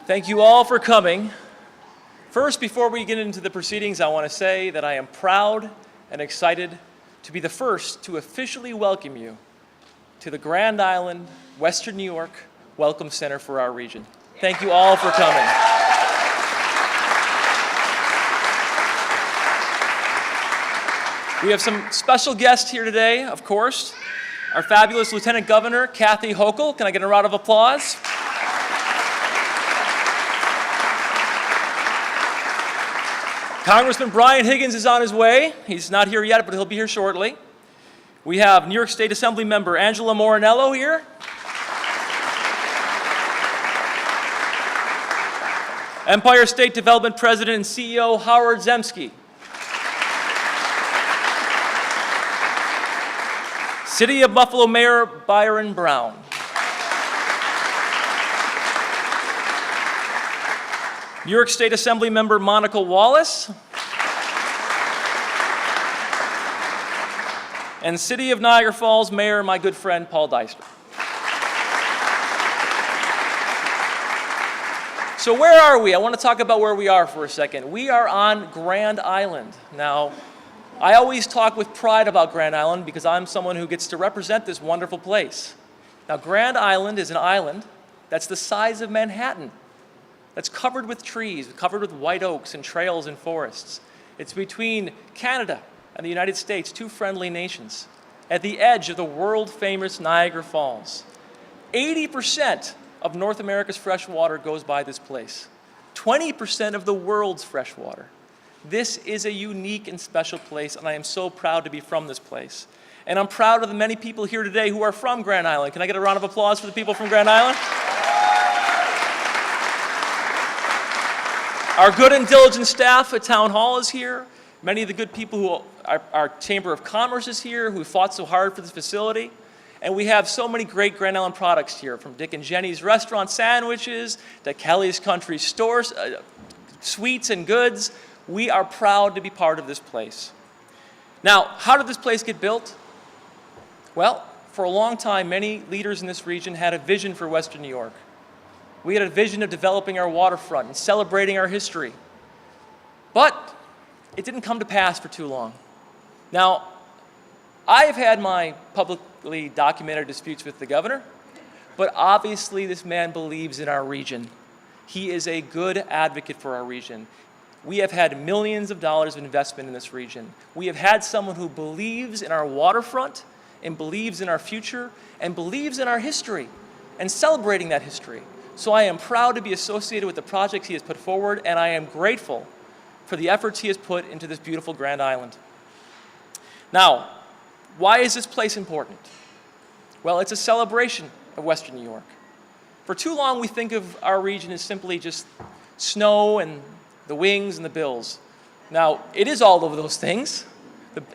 Thank you all for coming. First, before we get into the proceedings, I want to say that I am proud and excited to be the first to officially welcome you to the Grand Island, Western New York Welcome Center for our region. Thank you all for coming. We have some special guests here today, of course. Our fabulous Lieutenant Governor, Kathy Hochul. Can I get a round of applause? Congressman Brian Higgins is on his way. He's not here yet, but he'll be here shortly. We have New York State Assembly member Angela Morinello here. Empire State Development President and CEO Howard Zemsky. City of Buffalo Mayor Byron Brown. New York State Assembly member Monica Wallace. And City of Niagara Falls Mayor, my good friend, Paul Deister. So where are we? I want to talk about where we are for a second. We are on Grand Island. Now, I always talk with pride about Grand Island because I'm someone who gets to represent this wonderful place. Now, Grand Island is an island that's the size of Manhattan. That's covered with trees, covered with white oaks and trails and forests. It's between Canada and the United States, two friendly nations, at the edge of the world-famous Niagara Falls. 80% of North America's fresh water goes by this place. 20% of the world's fresh water. This is a unique and special place, and I am so proud to be from this place. And I'm proud of the many people here today who are from Grand Island. Can I get a round of applause for the people from Grand Island? Our good and diligent staff at Town Hall is here. Many of the good people who our Chamber of Commerce is here, who fought so hard for this facility. And we have so many great Grand Island products here, from Dick and Jenny's restaurant sandwiches to Kelly's Country Stores, sweets and goods. We are proud to be part of this place. Now, how did this place get built? Well, for a long time, many leaders in this region had a vision for Western New York. We had a vision of developing our waterfront and celebrating our history. But it didn't come to pass for too long. Now, I have had my publicly documented disputes with the governor, but obviously this man believes in our region. He is a good advocate for our region. We have had millions of dollars of investment in this region. We have had someone who believes in our waterfront and believes in our future and believes in our history and celebrating that history. So I am proud to be associated with the projects he has put forward, and I am grateful for the efforts he has put into this beautiful Grand Island. Now, why is this place important? Well, it's a celebration of Western New York. For too long, we think of our region as simply just snow and the Wings and the Bills. Now, it is all of those things,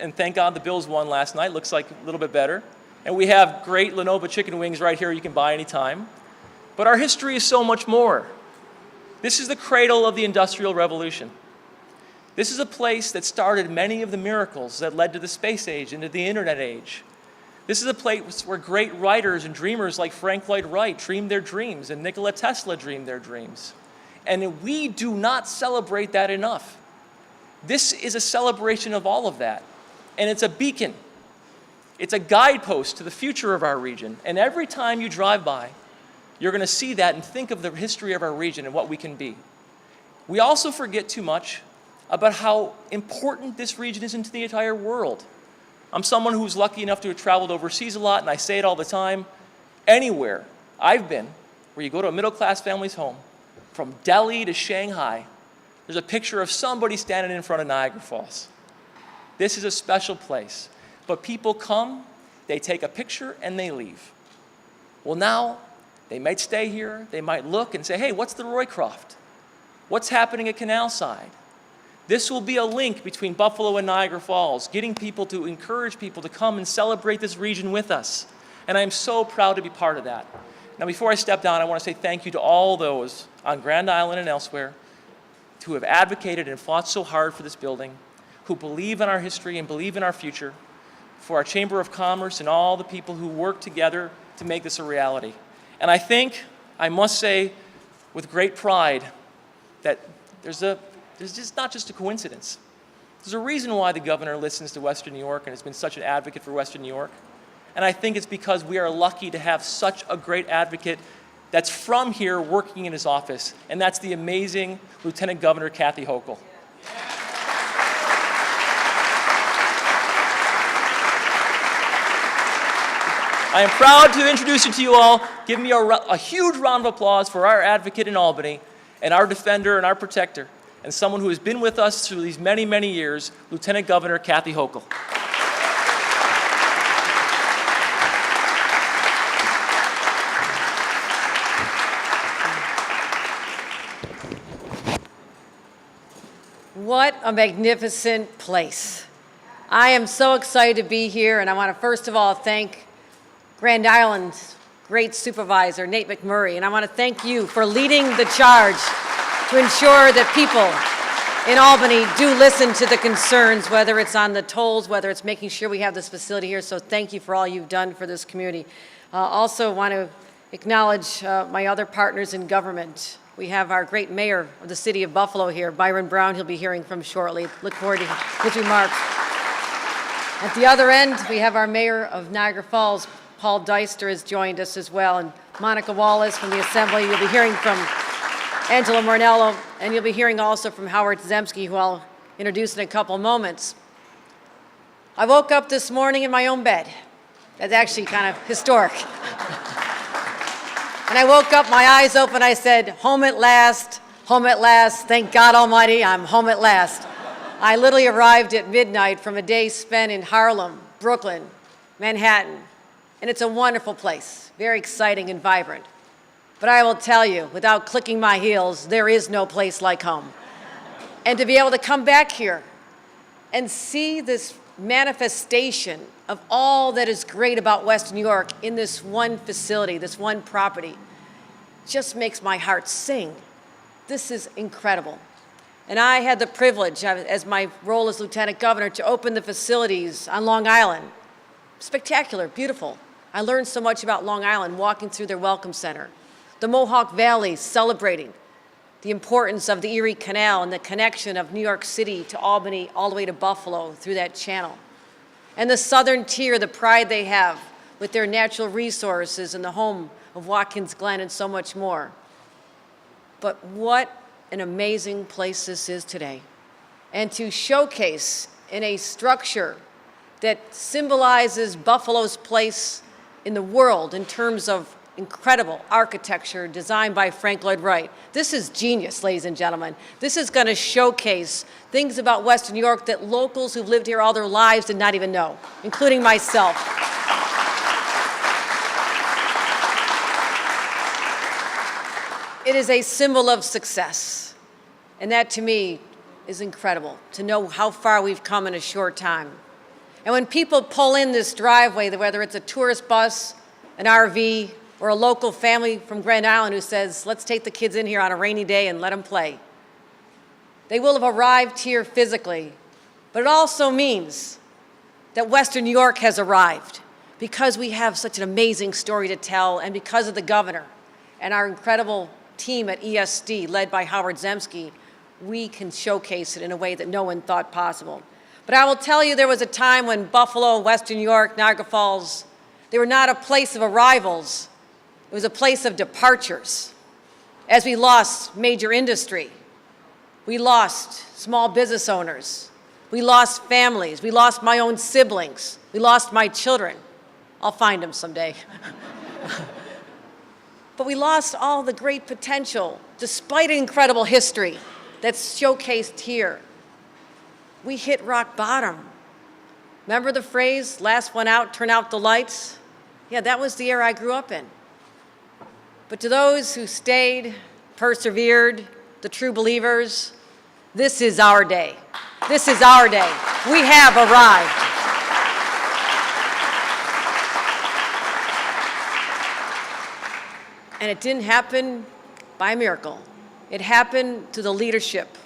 and thank God the Bills won last night. Looks like a little bit better. And we have great Lenovo chicken wings right here you can buy anytime. But our history is so much more. This is the cradle of the Industrial Revolution. This is a place that started many of the miracles that led to the space age and to the internet age. This is a place where great writers and dreamers like Frank Lloyd Wright dreamed their dreams, and Nikola Tesla dreamed their dreams. And we do not celebrate that enough. This is a celebration of all of that. And it's a beacon. It's a guidepost to the future of our region. And every time you drive by, you're going to see that and think of the history of our region and what we can be. We also forget too much about how important this region is into the entire world. I'm someone who's lucky enough to have traveled overseas a lot, and I say it all the time. Anywhere I've been, where you go to a middle-class family's home, from Delhi to Shanghai, there's a picture of somebody standing in front of Niagara Falls. This is a special place. But people come, they take a picture, and they leave. Well, now, they might stay here, they might look and say, hey, what's the Roycroft? What's happening at Canal Side? This will be a link between Buffalo and Niagara Falls, getting people to encourage people to come and celebrate this region with us. And I am so proud to be part of that. Now, before I step down, I want to say thank you to all those on Grand Island and elsewhere who have advocated and fought so hard for this building, who believe in our history and believe in our future, for our Chamber of Commerce and all the people who work together to make this a reality. And I think, I must say, with great pride that there's just not just a coincidence. There's a reason why the governor listens to Western New York and has been such an advocate for Western New York. And I think it's because we are lucky to have such a great advocate that's from here working in his office, and that's the amazing Lieutenant Governor Kathy Hochul. I am proud to introduce you to you all. Give me a huge round of applause for our advocate in Albany and our defender and our protector, and someone who has been with us through these many, many years, Lieutenant Governor Kathy Hochul. What a magnificent place. I am so excited to be here, and I want to first of all thank Grand Island's great supervisor, Nate McMurray, and I want to thank you for leading the charge to ensure that people in Albany do listen to the concerns, whether it's on the tolls, whether it's making sure we have this facility here. So thank you for all you've done for this community. Also want to acknowledge my other partners in government. We have our great mayor of the city of Buffalo here, Byron Brown. He'll be hearing from shortly. Look forward to his remarks. At the other end, we have our mayor of Niagara Falls, Paul Deister, has joined us as well, and Monica Wallace from the Assembly. You'll be hearing from Angela Mornello, and you'll be hearing also from Howard Zemsky, who I'll introduce in a couple moments. I woke up this morning in my own bed. That's actually kind of historic. And I woke up, my eyes open, I said, home at last, thank God Almighty, I'm home at last. I literally arrived at midnight from a day spent in Harlem, Brooklyn, Manhattan, and it's a wonderful place, very exciting and vibrant. But I will tell you, without clicking my heels, there is no place like home. And to be able to come back here and see this manifestation of all that is great about Western New York in this one facility, this one property, just makes my heart sing. This is incredible. And I had the privilege, as my role as Lieutenant Governor, to open the facilities on Long Island. Spectacular, beautiful. I learned so much about Long Island walking through their Welcome Center. The Mohawk Valley celebrating the importance of the Erie Canal and the connection of New York City to Albany all the way to Buffalo through that channel. And the Southern Tier, the pride they have with their natural resources and the home of Watkins Glen and so much more. But what an amazing place this is today. And to showcase in a structure that symbolizes Buffalo's place in the world in terms of incredible architecture designed by Frank Lloyd Wright. This is genius, ladies and gentlemen. This is going to showcase things about Western New York that locals who've lived here all their lives did not even know, including myself. It is a symbol of success, and that to me is incredible, to know how far we've come in a short time. And when people pull in this driveway, whether it's a tourist bus, an RV, or a local family from Grand Island who says, let's take the kids in here on a rainy day and let them play, they will have arrived here physically, but it also means that Western New York has arrived because we have such an amazing story to tell, and because of the governor and our incredible team at ESD, led by Howard Zemsky, we can showcase it in a way that no one thought possible. But I will tell you, there was a time when Buffalo, Western New York, Niagara Falls, they were not a place of arrivals. It was a place of departures. As we lost major industry, we lost small business owners, we lost families, we lost my own siblings, we lost my children. I'll find them someday. But we lost all the great potential, despite an incredible history that's showcased here. We hit rock bottom. Remember the phrase, last one out, turn out the lights? Yeah, that was the era I grew up in. But to those who stayed, persevered, the true believers, this is our day. This is our day. We have arrived. And it didn't happen by miracle. It happened to the leadership.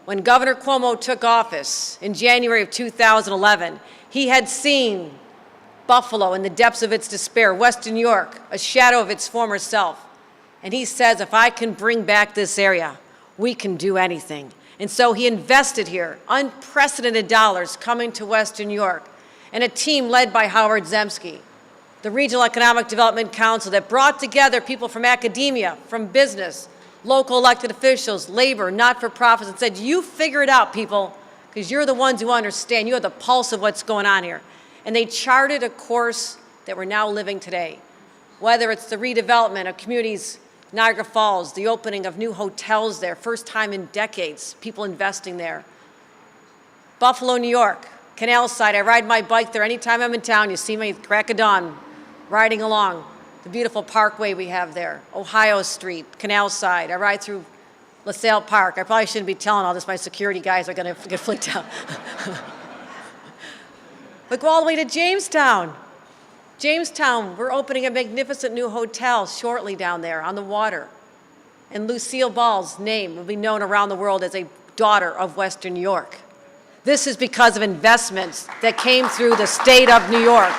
When Governor Cuomo took office in January of 2011, he had seen Buffalo in the depths of its despair, Western New York, a shadow of its former self. And he says, if I can bring back this area, we can do anything. And so he invested here, unprecedented dollars coming to Western New York, and a team led by Howard Zemsky, the Regional Economic Development Council that brought together people from academia, from business, local elected officials, labor, not-for-profits, and said, you figure it out, people, because you're the ones who understand. You have the pulse of what's going on here. And they charted a course that we're now living today, whether it's the redevelopment of communities, Niagara Falls, the opening of new hotels there, first time in decades, people investing there. Buffalo, New York, Canal Side, I ride my bike there anytime I'm in town. You see me at crack of dawn riding along the beautiful parkway we have there. Ohio Street, Canal Side, I ride through LaSalle Park. I probably shouldn't be telling all this, my security guys are gonna get flicked out. But go all the way to Jamestown. Jamestown, we're opening a magnificent new hotel shortly down there on the water. And Lucille Ball's name will be known around the world as a daughter of Western New York. This is because of investments that came through the state of New York.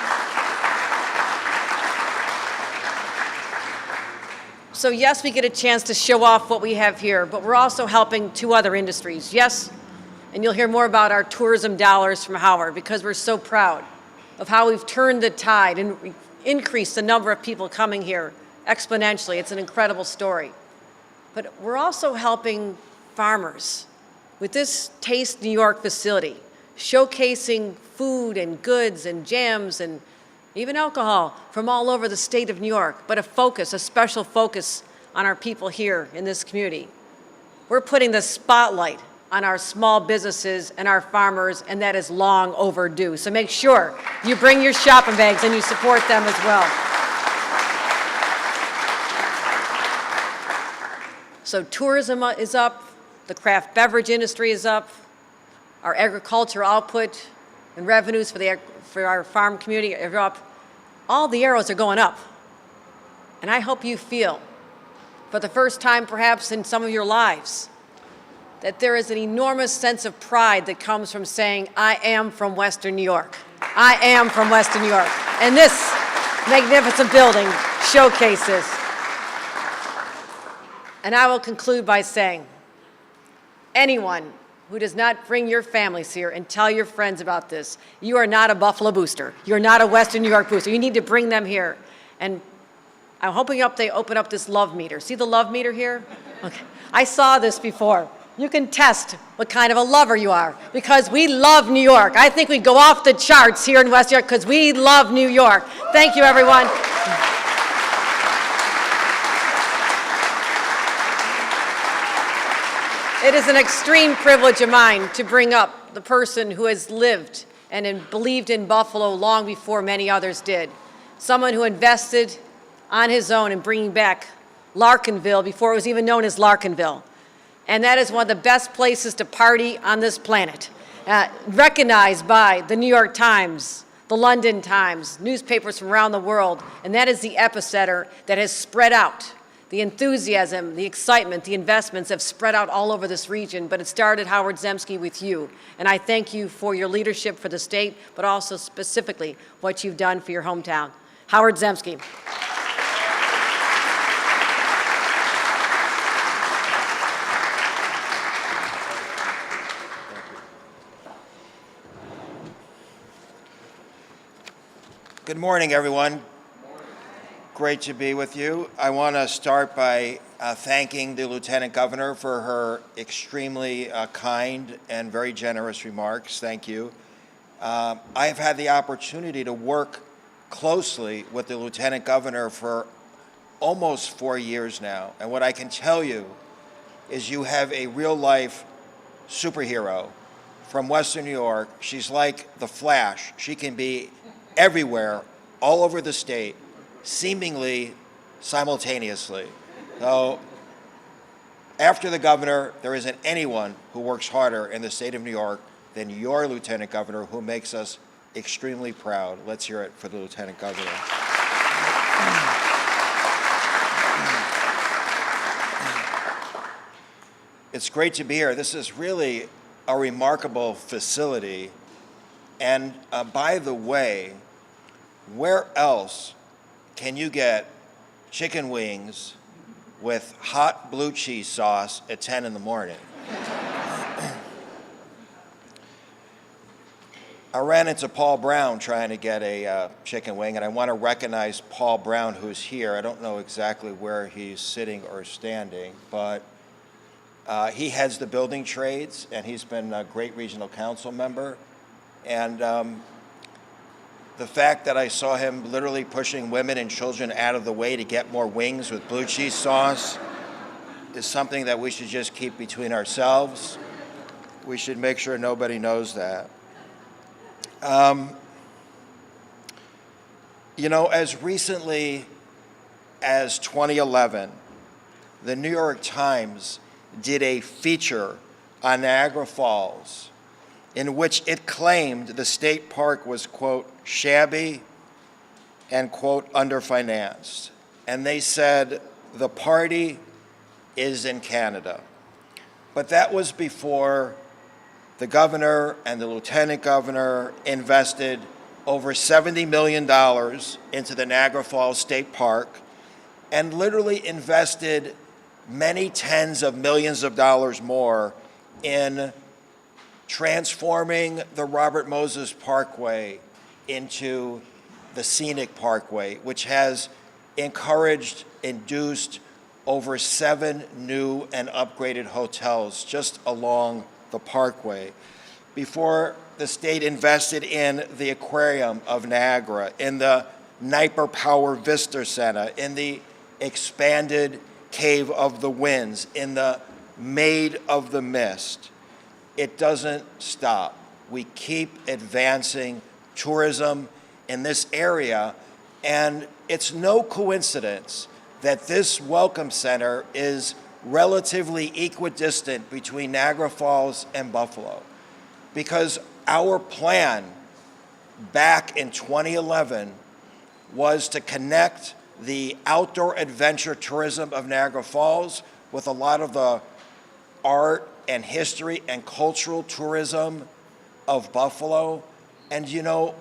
So yes, we get a chance to show off what we have here, but we're also helping two other industries. Yes, and you'll hear more about our tourism dollars from Howard because we're so proud of how we've turned the tide and increased the number of people coming here exponentially. It's an incredible story. But we're also helping farmers with this Taste New York facility, showcasing food and goods and jams and even alcohol from all over the state of New York, but a special focus on our people here in this community. We're putting the spotlight on our small businesses and our farmers, and that is long overdue. So make sure you bring your shopping bags and you support them as well. So tourism is up, the craft beverage industry is up, our agriculture output and revenues for our farm community are up. All the arrows are going up. And I hope you feel, for the first time perhaps in some of your lives, that there is an enormous sense of pride that comes from saying, I am from Western New York. I am from Western New York. And this magnificent building showcases. And I will conclude by saying, anyone who does not bring your families here and tell your friends about this, you are not a Buffalo booster. You're not a Western New York booster. You need to bring them here. And I'm hoping they open up this love meter. See the love meter here? Okay. I saw this before. You can test what kind of a lover you are because we love New York. I think we go off the charts here in West New York because we love New York. Thank you, everyone. It is an extreme privilege of mine to bring up the person who has lived and believed in Buffalo long before many others did. Someone who invested on his own in bringing back Larkinville before it was even known as Larkinville. And that is one of the best places to party on this planet. Recognized by the New York Times, the London Times, newspapers from around the world. And that is the epicenter that has spread out. The enthusiasm, the excitement, the investments have spread out all over this region, but it started, Howard Zemsky, with you. And I thank you for your leadership for the state, but also specifically what you've done for your hometown. Howard Zemsky. Good morning, everyone. Great to be with you. I want to start by thanking the Lieutenant Governor for her extremely kind and very generous remarks. Thank you. I've had the opportunity to work closely with the Lieutenant Governor for almost 4 years now. And what I can tell you is you have a real-life superhero from Western New York. She's like the Flash. She can be everywhere, all over the state, seemingly simultaneously. So after the governor, there isn't anyone who works harder in the state of New York than your Lieutenant Governor, who makes us extremely proud. Let's hear it for the Lieutenant Governor. It's great to be here. This is really a remarkable facility. And by the way, where else can you get chicken wings with hot blue cheese sauce at 10 in the morning. I ran into Paul Brown trying to get a chicken wing, and I want to recognize Paul Brown, who's here. I don't know exactly where he's sitting or standing, but he heads the building trades, and he's been a great regional council member. And the fact that I saw him literally pushing women and children out of the way to get more wings with blue cheese sauce is something that we should just keep between ourselves. We should make sure nobody knows that. You know, as recently as 2011, the New York Times did a feature on Niagara Falls in which it claimed the state park was, quote, shabby and, quote, underfinanced. And they said the party is in Canada. But that was before the governor and the lieutenant governor invested over $70 million into the Niagara Falls State Park and literally invested many tens of millions of dollars more in transforming the Robert Moses Parkway into the Scenic Parkway, which has induced over 7 new and upgraded hotels just along the parkway. Before the state invested in the Aquarium of Niagara, in the Niper Power Vista Center, in the expanded Cave of the Winds, in the Maid of the Mist. It doesn't stop. We keep advancing tourism in this area, and it's no coincidence that this Welcome Center is relatively equidistant between Niagara Falls and Buffalo, because our plan back in 2011 was to connect the outdoor adventure tourism of Niagara Falls with a lot of the art and history and cultural tourism of Buffalo. And you know,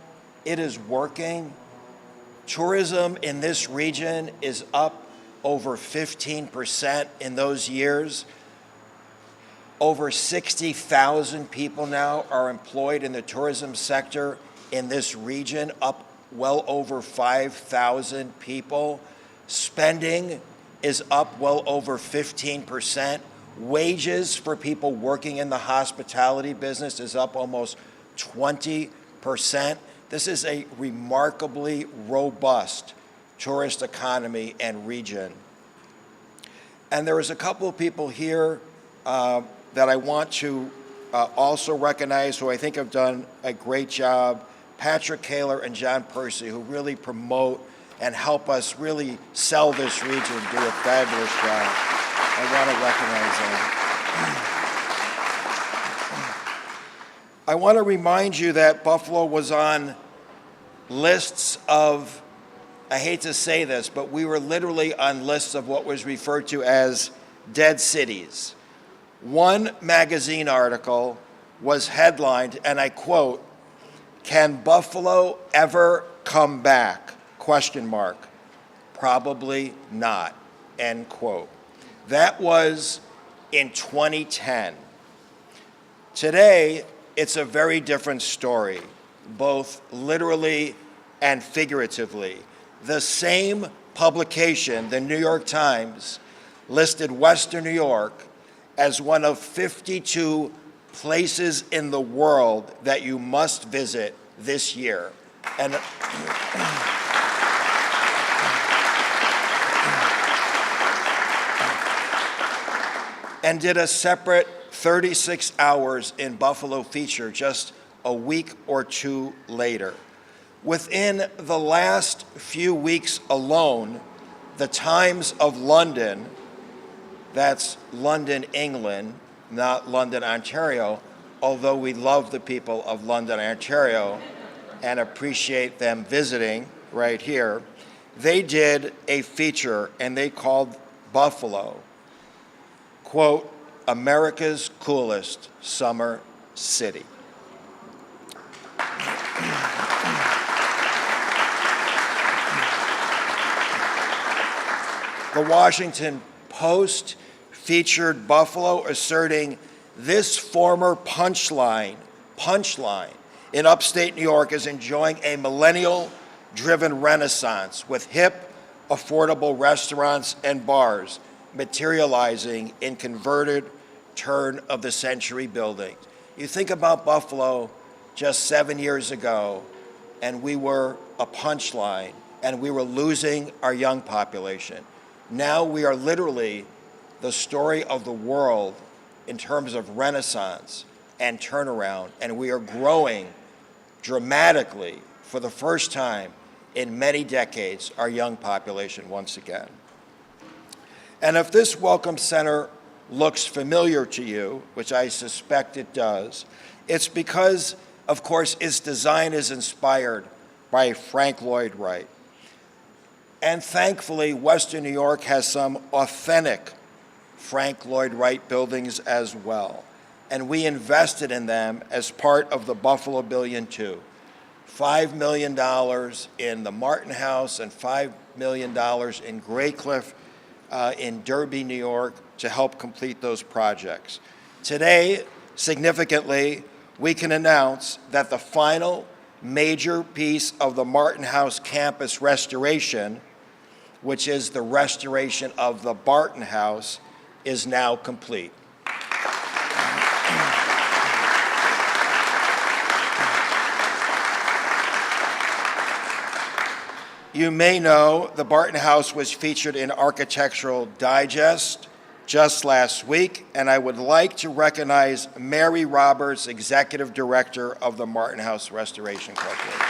it is working. Tourism in this region is up over 15% in those years. Over 60,000 people now are employed in the tourism sector in this region, up well over 5,000 people. Spending is up well over 15%. Wages for people working in the hospitality business is up almost 20%. This is a remarkably robust tourist economy and region. And there is a couple of people here that I want to also recognize who I think have done a great job. Patrick Kaler and John Percy, who really promote and help us really sell this region, do a fabulous job. I want to recognize them. I want to remind you that Buffalo was on lists of, I hate to say this, but we were literally on lists of what was referred to as dead cities. One magazine article was headlined, and I quote, "Can Buffalo ever come back? Question mark. Probably not." End quote. That was in 2010. Today, it's a very different story, both literally and figuratively. The same publication, the New York Times, listed Western New York as one of 52 places in the world that you must visit this year. And did a separate 36 hours in Buffalo feature just a week or two later. Within the last few weeks alone, the Times of London, that's London, England, not London, Ontario, although we love the people of London, Ontario, and appreciate them visiting right here, they did a feature and they called Buffalo, quote, America's coolest summer city. The Washington Post featured Buffalo asserting this former punchline in upstate New York is enjoying a millennial-driven renaissance with hip, affordable restaurants and bars materializing in converted turn-of-the-century buildings. You think about Buffalo just 7 years ago, and we were a punchline, and we were losing our young population. Now we are literally the story of the world in terms of renaissance and turnaround, and we are growing dramatically for the first time in many decades, our young population once again. And if this Welcome Center looks familiar to you, which I suspect it does, it's because, of course, its design is inspired by Frank Lloyd Wright. And thankfully, Western New York has some authentic Frank Lloyd Wright buildings as well. And we invested in them as part of the Buffalo Billion too. $5 million in the Martin House and $5 million in Graycliff in Derby, New York, to help complete those projects. Today, significantly, we can announce that the final major piece of the Martin House campus restoration, which is the restoration of the Barton House, is now complete. You may know the Barton House was featured in Architectural Digest just last week, and I would like to recognize Mary Roberts, Executive Director of the Martin House Restoration Corporation.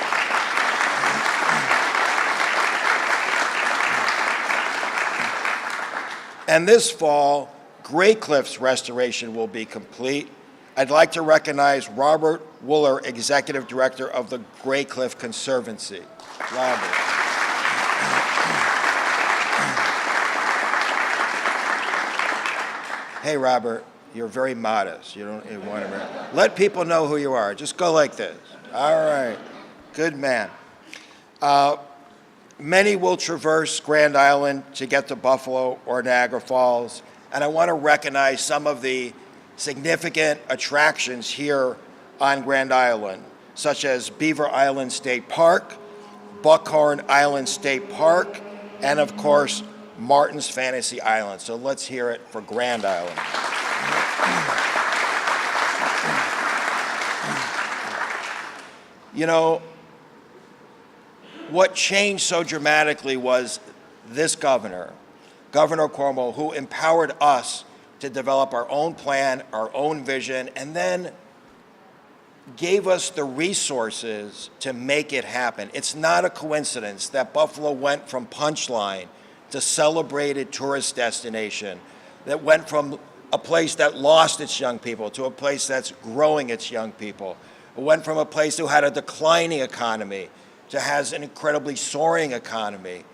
And this fall, Graycliff's restoration will be complete. I'd like to recognize Robert Wooler, Executive Director of the Graycliff Conservancy. Robert. Hey, Robert, you're very modest. You want to let people know who you are. Just go like this. All right. Good man. Many will traverse Grand Island to get to Buffalo or Niagara Falls, and I want to recognize some of the significant attractions here on Grand Island, such as Beaver Island State Park, Buckhorn Island State Park, and of course, Martin's Fantasy Island. So let's hear it for Grand Island. You know, what changed so dramatically was this governor, Governor Cuomo, who empowered us to develop our own plan, our own vision, and then gave us the resources to make it happen. It's not a coincidence that Buffalo went from punchline to celebrated tourist destination, that went from a place that lost its young people to a place that's growing its young people. It went from a place who had a declining economy to has an incredibly soaring economy.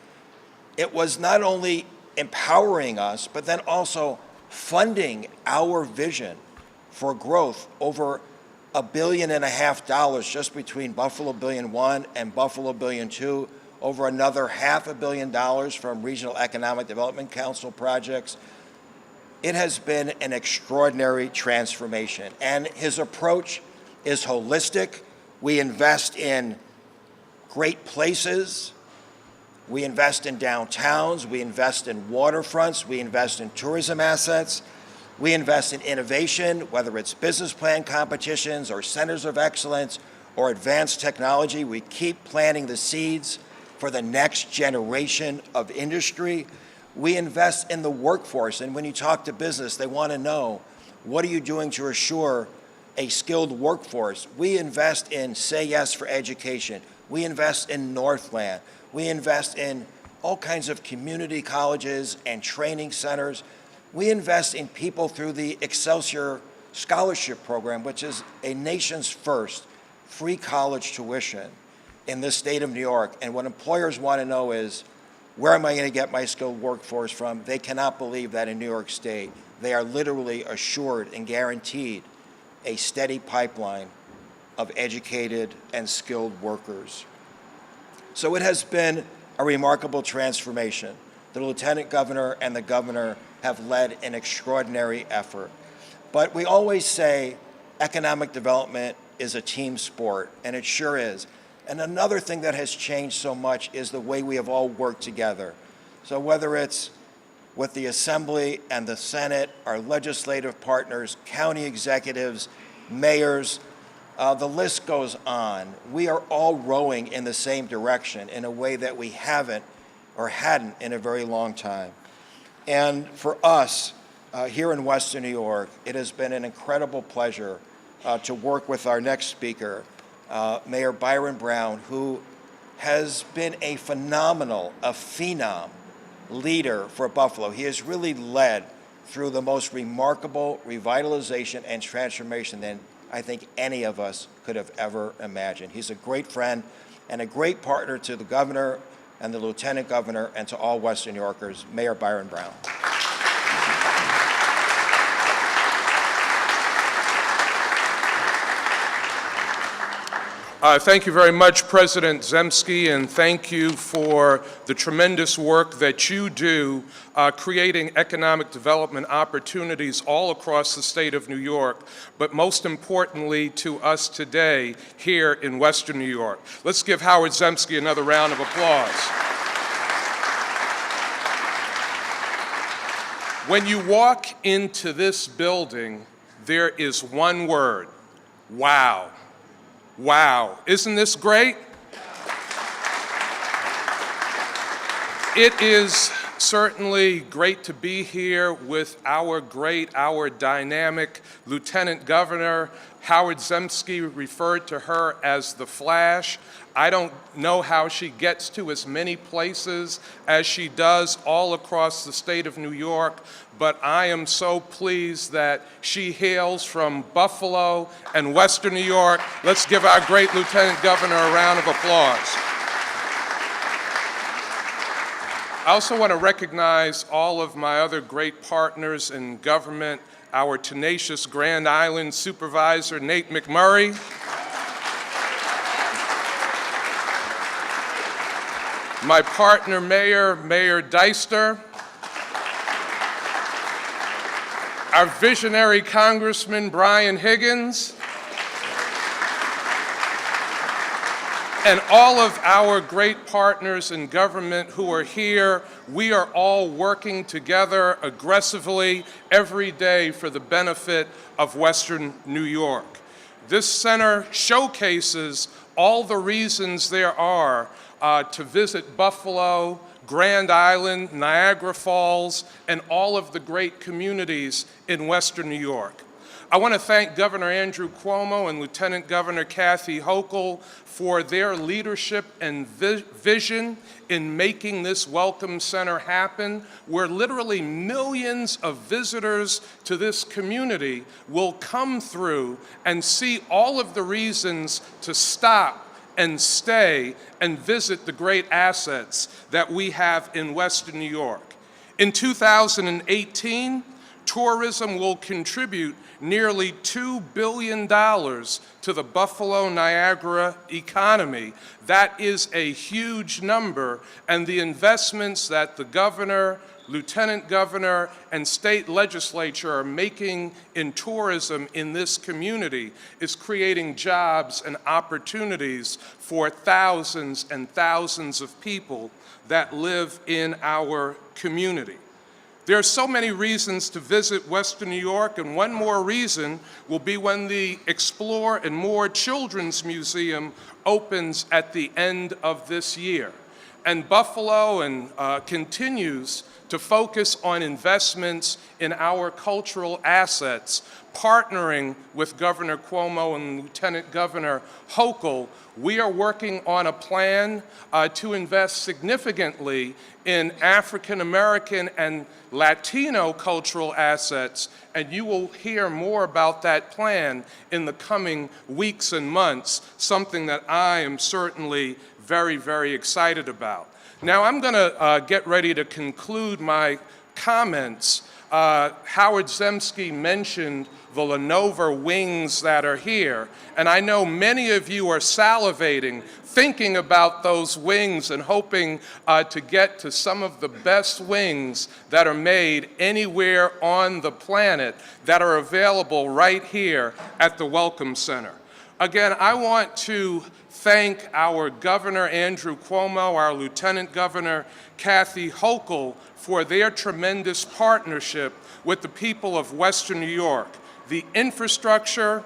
It was not only empowering us, but then also funding our vision for growth. Over $1.5 billion just between Buffalo Billion 1 and Buffalo Billion 2, over another $500 million from Regional Economic Development Council projects. It has been an extraordinary transformation, and his approach is holistic. We invest in great places, we invest in downtowns, we invest in waterfronts, we invest in tourism assets, we invest in innovation, whether it's business plan competitions or centers of excellence or advanced technology. We keep planting the seeds for the next generation of industry. We invest in the workforce, and when you talk to business, they want to know, what are you doing to assure a skilled workforce? We invest in Say Yes for Education. We invest in Northland. We invest in all kinds of community colleges and training centers. We invest in people through the Excelsior Scholarship Program, which is a nation's first free college tuition in this state of New York. And what employers want to know is, where am I going to get my skilled workforce from? They cannot believe that in New York State, they are literally assured and guaranteed a steady pipeline of educated and skilled workers. So it has been a remarkable transformation. The Lieutenant Governor and the Governor have led an extraordinary effort. But we always say economic development is a team sport, and it sure is. And another thing that has changed so much is the way we have all worked together. So whether it's with the Assembly and the Senate, our legislative partners, county executives, mayors, the list goes on. We are all rowing in the same direction in a way that we haven't or hadn't in a very long time. And for us, here in Western New York, it has been an incredible pleasure to work with our next speaker, Mayor Byron Brown, who has been a phenomenal, a phenom leader for Buffalo. He has really led through the most remarkable revitalization and transformation than I think any of us could have ever imagined. He's a great friend and a great partner to the governor and the lieutenant governor and to all Western New Yorkers. Mayor Byron Brown. Thank you very much, President Zemsky, and thank you for the tremendous work that you do creating economic development opportunities all across the state of New York, but most importantly to us today here in Western New York. Let's give Howard Zemsky another round of applause. When you walk into this building, there is one word: wow. Wow, isn't this great? It is certainly great to be here with our dynamic Lieutenant Governor. Howard Zemsky referred to her as the Flash. I don't know how she gets to as many places as she does all across the state of New York, but I am so pleased that she hails from Buffalo and Western New York. Let's give our great Lieutenant Governor a round of applause. I also want to recognize all of my other great partners in government, our tenacious Grand Island Supervisor, Nate McMurray, my partner mayor, Mayor Deister, our visionary Congressman, Brian Higgins, and all of our great partners in government who are here. We are all working together aggressively every day for the benefit of Western New York. This center showcases all the reasons there are to visit Buffalo, Grand Island, Niagara Falls, and all of the great communities in Western New York. I want to thank Governor Andrew Cuomo and Lieutenant Governor Kathy Hochul for their leadership and vision in making this Welcome Center happen, where literally millions of visitors to this community will come through and see all of the reasons to stop and stay and visit the great assets that we have in Western New York. In 2018, tourism will contribute nearly $2 billion to the Buffalo Niagara economy. That is a huge number, and the investments that the governor, lieutenant governor, and state legislature are making in tourism in this community is creating jobs and opportunities for thousands and thousands of people that live in our community. There are so many reasons to visit Western New York, and one more reason will be when the Explore and More Children's Museum opens at the end of this year. And Buffalo continues to focus on investments in our cultural assets, partnering with Governor Cuomo and Lieutenant Governor Hochul. We are working on a plan to invest significantly in African American and Latino cultural assets, and you will hear more about that plan in the coming weeks and months, something that I am certainly very, very excited about. Now I'm going to get ready to conclude my comments Howard Zemsky mentioned the Lenovo wings that are here, and I know many of you are salivating, thinking about those wings and hoping to get to some of the best wings that are made anywhere on the planet that are available right here at the Welcome Center. Again, I want to thank our Governor Andrew Cuomo, our Lieutenant Governor Kathy Hochul for their tremendous partnership with the people of Western New York. The infrastructure,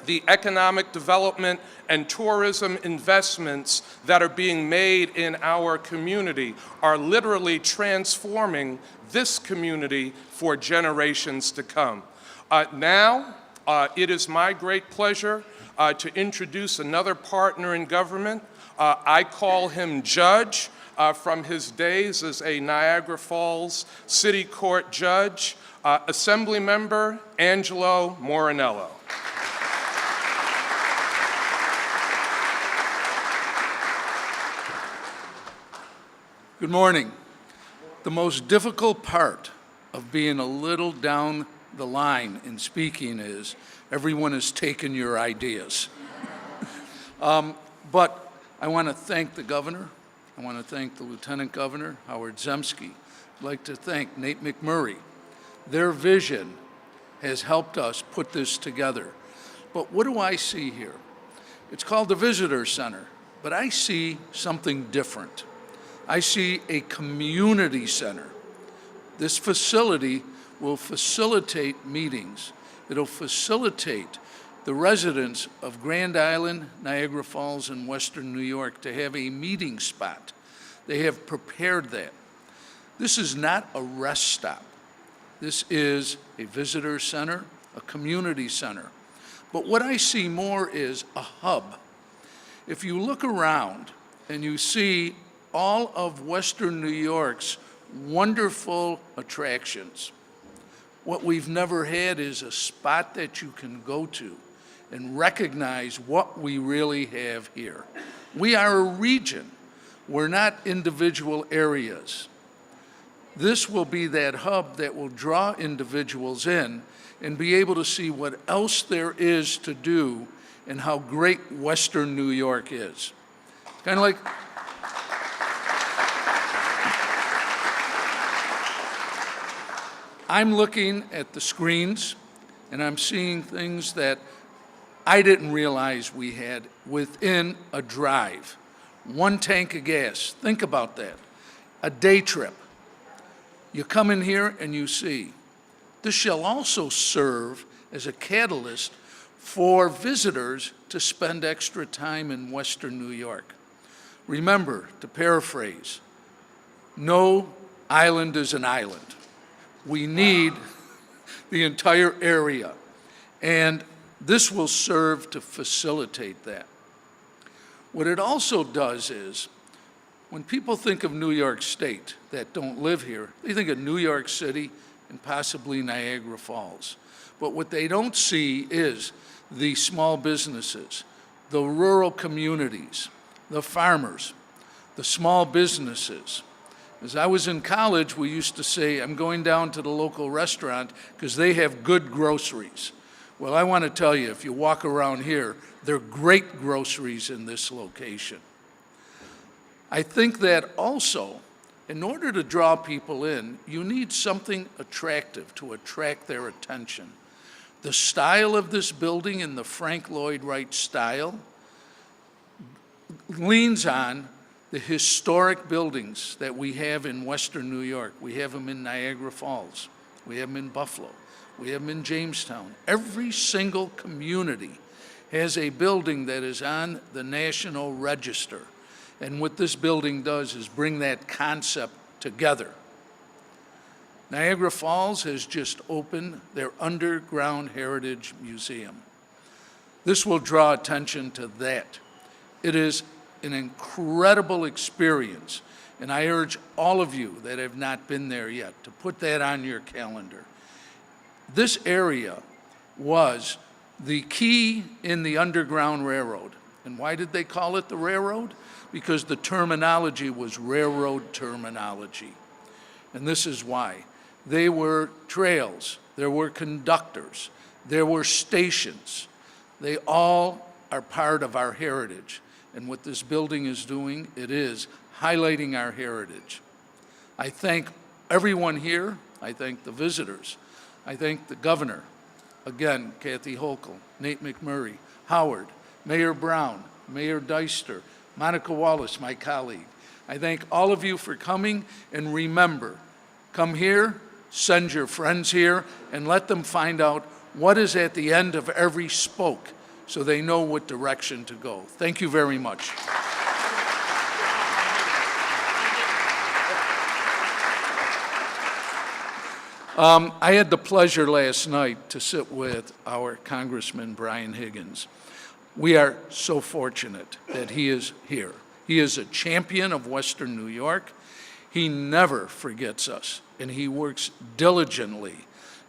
the economic development, and tourism investments that are being made in our community are literally transforming this community for generations to come. Now, it is my great pleasure to introduce another partner in government. I call him Judge from his days as a Niagara Falls City Court judge, Assemblymember Angelo Morinello. Good morning. The most difficult part of being a little down the line in speaking is everyone has taken your ideas. But I want to thank the governor. I want to thank the Lieutenant Governor, Howard Zemsky. I'd like to thank Nate McMurray. Their vision has helped us put this together. But what do I see here? It's called the Visitor Center, but I see something different. I see a community center. This facility will facilitate meetings. It'll facilitate the residents of Grand Island, Niagara Falls, and Western New York to have a meeting spot. They have prepared that. This is not a rest stop. This is a visitor center, a community center. But what I see more is a hub. If you look around and you see all of Western New York's wonderful attractions, what we've never had is a spot that you can go to and recognize what we really have here. We are a region. We're not individual areas. This will be that hub that will draw individuals in and be able to see what else there is to do and how great Western New York is. Kind of like, I'm looking at the screens and I'm seeing things that I didn't realize we had within a drive. 1 tank of gas, think about that. A day trip. You come in here and you see. This shall also serve as a catalyst for visitors to spend extra time in Western New York. Remember, to paraphrase, no island is an island. We need the entire area, and this will serve to facilitate that. What it also does is, when people think of New York State that don't live here, they think of New York City and possibly Niagara Falls. But what they don't see is the small businesses, the rural communities, the farmers, the small businesses. As I was in college, we used to say, I'm going down to the local restaurant because they have good groceries. Well, I want to tell you, if you walk around here, there are great groceries in this location. I think that also, in order to draw people in, you need something attractive to attract their attention. The style of this building in the Frank Lloyd Wright style leans on the historic buildings that we have in Western New York. We have them in Niagara Falls. We have them in Buffalo. We have them in Jamestown. Every single community has a building that is on the National Register. And what this building does is bring that concept together. Niagara Falls has just opened their Underground Heritage Museum. This will draw attention to that. It is an incredible experience, and I urge all of you that have not been there yet to put that on your calendar. This area was the key in the Underground Railroad. And why did they call it the railroad? Because the terminology was railroad terminology. And this is why. They were trails, there were conductors, there were stations. They all are part of our heritage. And what this building is doing, it is highlighting our heritage. I thank everyone here. I thank the visitors. I thank the governor, again, Kathy Hochul, Nate McMurray, Howard, Mayor Brown, Mayor Deister, Monica Wallace, my colleague. I thank all of you for coming, and remember, come here, send your friends here, and let them find out what is at the end of every spoke so they know what direction to go. Thank you very much. I had the pleasure last night to sit with our Congressman Brian Higgins. We are so fortunate that he is here. He is a champion of Western New York. He never forgets us, and he works diligently.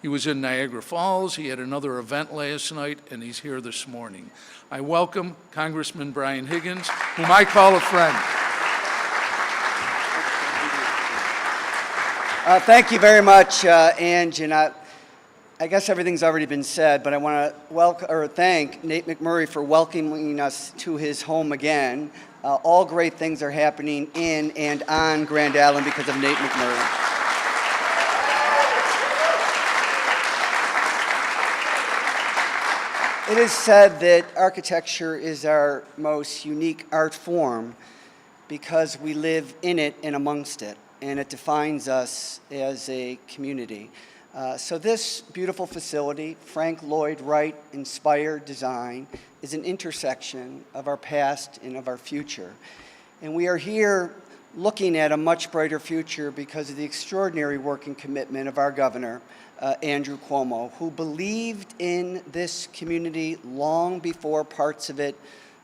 He was in Niagara Falls, he had another event last night, and he's here this morning. I welcome Congressman Brian Higgins, whom I call a friend. Thank you very much, Ange. And I guess everything's already been said, but I want to thank Nate McMurray for welcoming us to his home again. All great things are happening in and on Grand Island because of Nate McMurray. It is said that architecture is our most unique art form because we live in it and amongst it, and it defines us as a community. So this beautiful facility, Frank Lloyd Wright inspired design, is an intersection of our past and of our future. And we are here looking at a much brighter future because of the extraordinary work and commitment of our governor, Andrew Cuomo, who believed in this community long before parts of it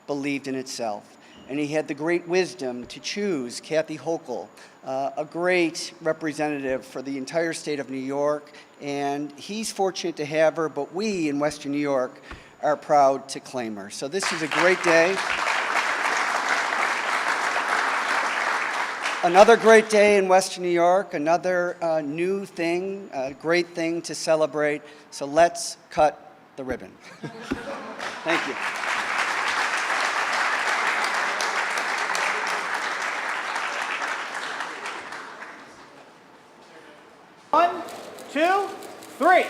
believed in itself. And he had the great wisdom to choose Kathy Hochul, a great representative for the entire state of New York, and he's fortunate to have her, but we in Western New York are proud to claim her. So this is a great day. Another great day in Western New York, another new thing, a great thing to celebrate. So let's cut the ribbon. Thank you. One, two, three.